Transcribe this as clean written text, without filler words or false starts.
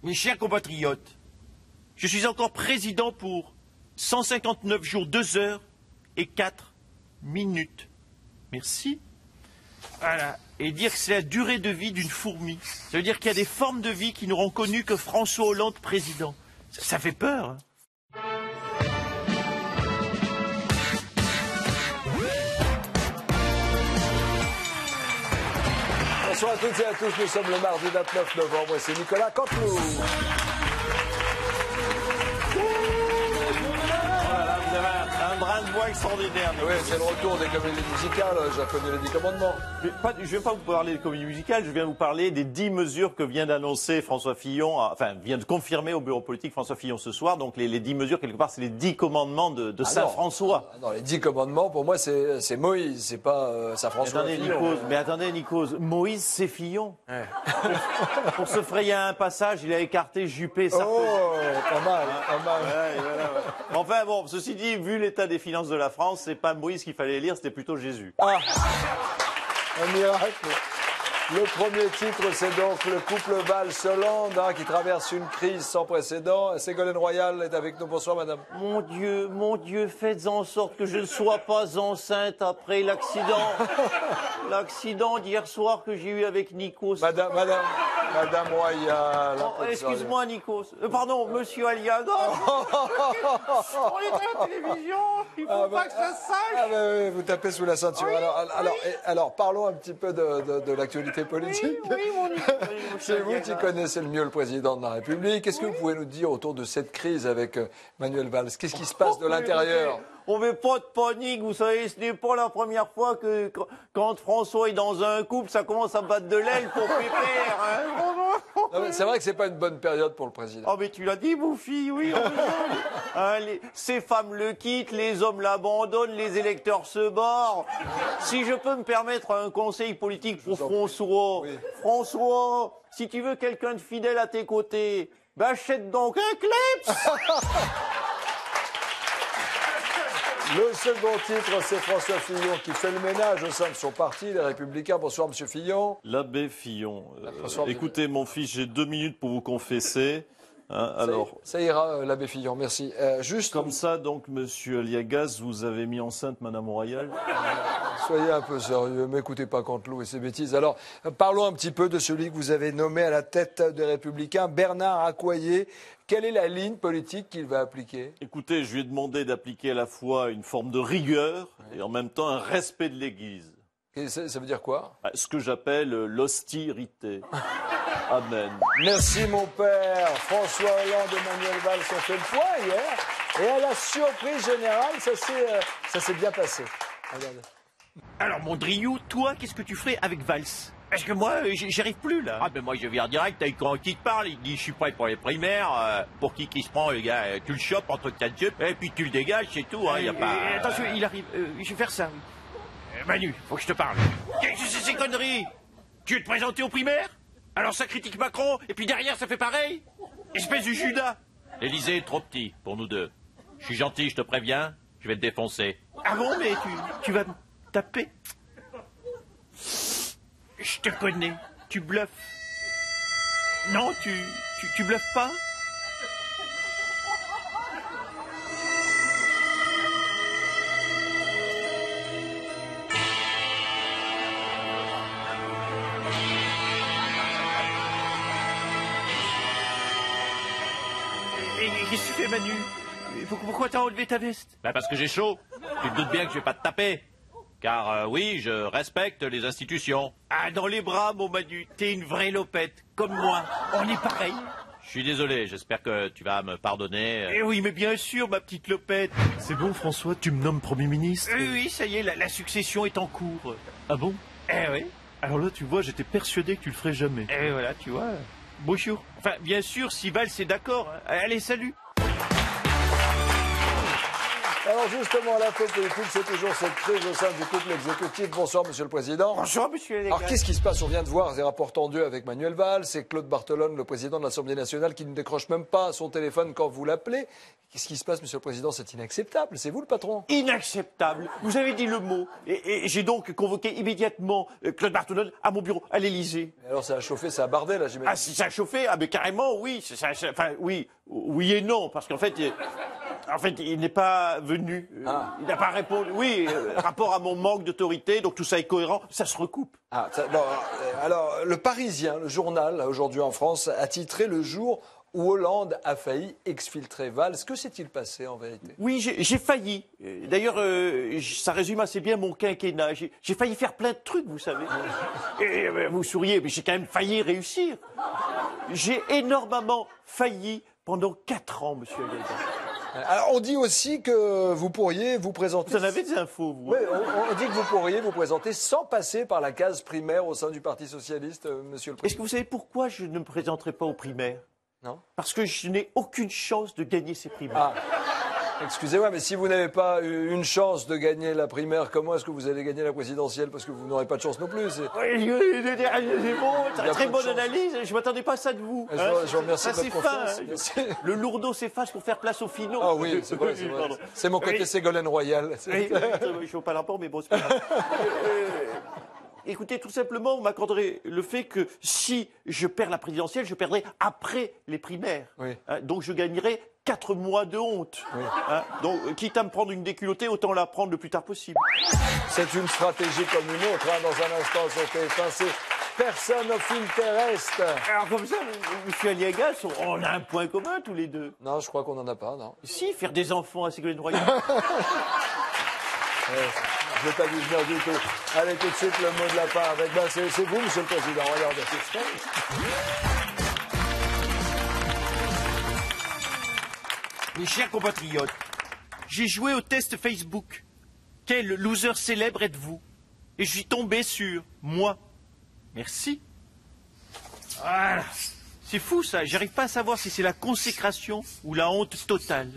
Mes chers compatriotes, je suis encore président pour 159 jours, 2 heures et 4 minutes. Merci. Voilà. Et dire que c'est la durée de vie d'une fourmi. Ça veut dire qu'il y a des formes de vie qui n'auront connu que François Hollande président. Ça fait peur. Hein. Bonsoir à toutes et à tous, nous sommes le mardi 29 novembre et c'est Nicolas Canteloup. Un brin de voix extraordinaire. Oui, c'est le retour des comédies musicales, j'ai connu les 10 commandements. Je ne vais pas vous parler de comédie musicale, je viens vous parler des 10 mesures que vient d'annoncer François Fillon, enfin vient de confirmer au bureau politique François Fillon ce soir. Donc les 10 mesures, quelque part, c'est les 10 commandements de Saint-François. Non, les 10 commandements, pour moi, c'est Moïse, c'est pas Saint-François. Mais attendez, Nikos, Moïse, c'est Fillon. Ouais. Pour se frayer un passage, il a écarté Juppé, Sarkozy. Oh, pas mal, pas mal. Ouais, voilà. Enfin bon, ceci dit, vu l'état des finances de la France, c'est pas Moïse qu'il fallait lire, c'était plutôt Jésus. Ah, un miracle. Le premier titre, c'est donc le couple Valls-Hollande qui traverse une crise sans précédent. Ségolène Royal est avec nous. Bonsoir, madame. Mon Dieu, faites en sorte que je ne sois pas enceinte après l'accident d'hier soir que j'ai eu avec Nikos. Madame Royal. Oh, excuse-moi, Nikos. Pardon, monsieur Aliaga. On est à la télévision, il faut pas que ça se sache. Oui, vous tapez sous la ceinture. Oui, alors, parlons un petit peu de l'actualité politique. Oui, c'est vous qui connaissez le mieux le président de la République. Qu'est-ce que vous pouvez nous dire autour de cette crise avec Manuel Valls? Qu'est-ce qui se passe de l'intérieur? On ne met pas de panique, vous savez, ce n'est pas la première fois que quand François est dans un couple, ça commence à battre de l'aile pour Pépère. Hein. C'est vrai que c'est pas une bonne période pour le président. Oh mais tu l'as dit, Bouffi, oui. Hein, ces femmes le quittent, les hommes l'abandonnent, les électeurs se barrent. Si je peux me permettre un conseil politique pour François. Oui. François, si tu veux quelqu'un de fidèle à tes côtés, ben achète donc un Kleps. Le second titre, c'est François Fillon qui fait le ménage au sein de son parti, les Républicains. Bonsoir, monsieur Fillon. L'abbé Fillon. Écoutez, mon fils, j'ai 2 minutes pour vous confesser. Hein, ça ira, l'abbé Fillon, merci. Juste comme ça, donc, monsieur Aliagas, vous avez mis enceinte madame Royal. Soyez un peu sérieux, m'écoutez pas Canteloup et ses bêtises. Alors, parlons un petit peu de celui que vous avez nommé à la tête des Républicains, Bernard Accoyer. Quelle est la ligne politique qu'il va appliquer? Écoutez, je lui ai demandé d'appliquer à la fois une forme de rigueur et en même temps un respect de l'Église. Ça veut dire quoi? Ce que j'appelle l'austérité. Amen. Merci mon père. François Hollande et Manuel Valls ont fait le point hier. Et à la surprise générale, ça s'est bien passé. Regardez. Alors mon Driou, toi, qu'est-ce que tu ferais avec Valls? Parce que moi, j'y arrive plus, là. Ah, ben moi, je viens direct avec quand qui te parle, il dit, je suis prêt pour les primaires, pour qui se prend, le gars, tu le chopes entre 4 yeux, et puis tu le dégages, c'est tout, hein, y a pas... Attention, il arrive, je vais faire ça, oui. Manu, faut que je te parle. Qu'est-ce que c'est ces conneries? Tu veux te présenter aux primaires? Alors ça critique Macron, et puis derrière, ça fait pareil? Espèce de Judas. L'Élysée est trop petit, pour nous deux. Je suis gentil, je te préviens, je vais te défoncer. Ah bon, mais tu vas me taper? Je te connais, tu bluffes. Non, tu bluffes pas? Et qu'est-ce que tu fais, Manu? Pourquoi t'as enlevé ta veste? Bah parce que j'ai chaud. Tu te doutes bien que je vais pas te taper. Car oui, je respecte les institutions. Ah, dans les bras, mon Manu, t'es une vraie lopette, comme moi. On est pareil. Je suis désolé, j'espère que tu vas me pardonner. Eh oui, mais bien sûr, ma petite lopette. C'est bon, François, tu me nommes Premier ministre? Oui, ça y est, la succession est en cours. Ah bon? Eh oui. Alors là, tu vois, j'étais persuadé que tu le ferais jamais. Eh voilà, tu vois. Bonjour. Enfin, bien sûr, si Valls est d'accord. Allez, salut. Alors justement, l'info politique, c'est toujours cette crise au sein du couple exécutif. Bonsoir, Monsieur le Président. Bonjour, monsieur Légal. Alors qu'est-ce qui se passe? On vient de voir des rapports tendus avec Manuel Valls. C'est Claude Barthelone, le président de l'Assemblée nationale, qui ne décroche même pas son téléphone quand vous l'appelez. Qu'est-ce qui se passe, Monsieur le Président? C'est inacceptable. C'est vous le patron? Inacceptable. Vous avez dit le mot. Et j'ai donc convoqué immédiatement Claude Barthelone à mon bureau, à l'Élysée. Alors ça a chauffé, ça a bardé, là, j'imagine. Ah, si ça a chauffé? Ah, mais carrément, oui. Enfin, oui et non, parce qu'en fait, il n'est pas venu. Il n'a pas répondu. Oui, rapport à mon manque d'autorité, donc tout ça est cohérent, ça se recoupe. Alors, le Parisien, le journal, là, aujourd'hui en France, a titré le jour où Hollande a failli exfiltrer Valls. Que s'est-il passé en vérité? Oui, j'ai failli. D'ailleurs, ça résume assez bien mon quinquennat. J'ai failli faire plein de trucs, vous savez. Et vous souriez, mais j'ai quand même failli réussir. J'ai énormément failli pendant 4 ans, monsieur Légal. Alors, on dit aussi que vous pourriez vous présenter... Vous en avez des infos, vous? Oui, on dit que vous pourriez vous présenter sans passer par la case primaire au sein du Parti Socialiste, Monsieur le Est-ce Président. que vous savez pourquoi je ne me présenterai pas aux primaires? Non. Parce que je n'ai aucune chance de gagner ces primaires. Excusez-moi, mais si vous n'avez pas eu une chance de gagner la primaire, comment est-ce que vous allez gagner la présidentielle? Parce que vous n'aurez pas de chance non plus. Oui, c'est bon, très peu de bonne chance. analyse. Je ne m'attendais pas à ça de vous. Je vous remercie Ça, de votre c'est confiance. fin. Merci. Le lourdeau s'efface pour faire place au finaux. Ah oui, c'est vrai, c'est vrai. Pardon. C'est mon côté Oui. Ségolène Royal. Oui, je ne vois pas l'apport, mais bon, c'est pas grave. Écoutez, tout simplement, vous m'accorderez le fait que si je perds la présidentielle, je perdrai après les primaires. Oui. Donc je gagnerai 4 mois de honte. Oui. Donc, quitte à me prendre une déculottée, autant la prendre le plus tard possible. C'est une stratégie comme une autre. Dans un instant, sur TF1, c'est personne au fil terrestre. Alors comme ça, monsieur Aliagas, on a un point commun tous les deux. Non, je crois qu'on n'en a pas, non. Si, faire des enfants à Ségolène Royal. Je n'ai pas vu venir du tout. Allez, tout de suite, le mot de la fin. C'est vous, Monsieur le Président. Regardez. Mes chers compatriotes, j'ai joué au test Facebook. Quel loser célèbre êtes-vous? Et je suis tombé sur moi. Merci. Voilà. C'est fou ça, j'arrive pas à savoir si c'est la consécration ou la honte totale.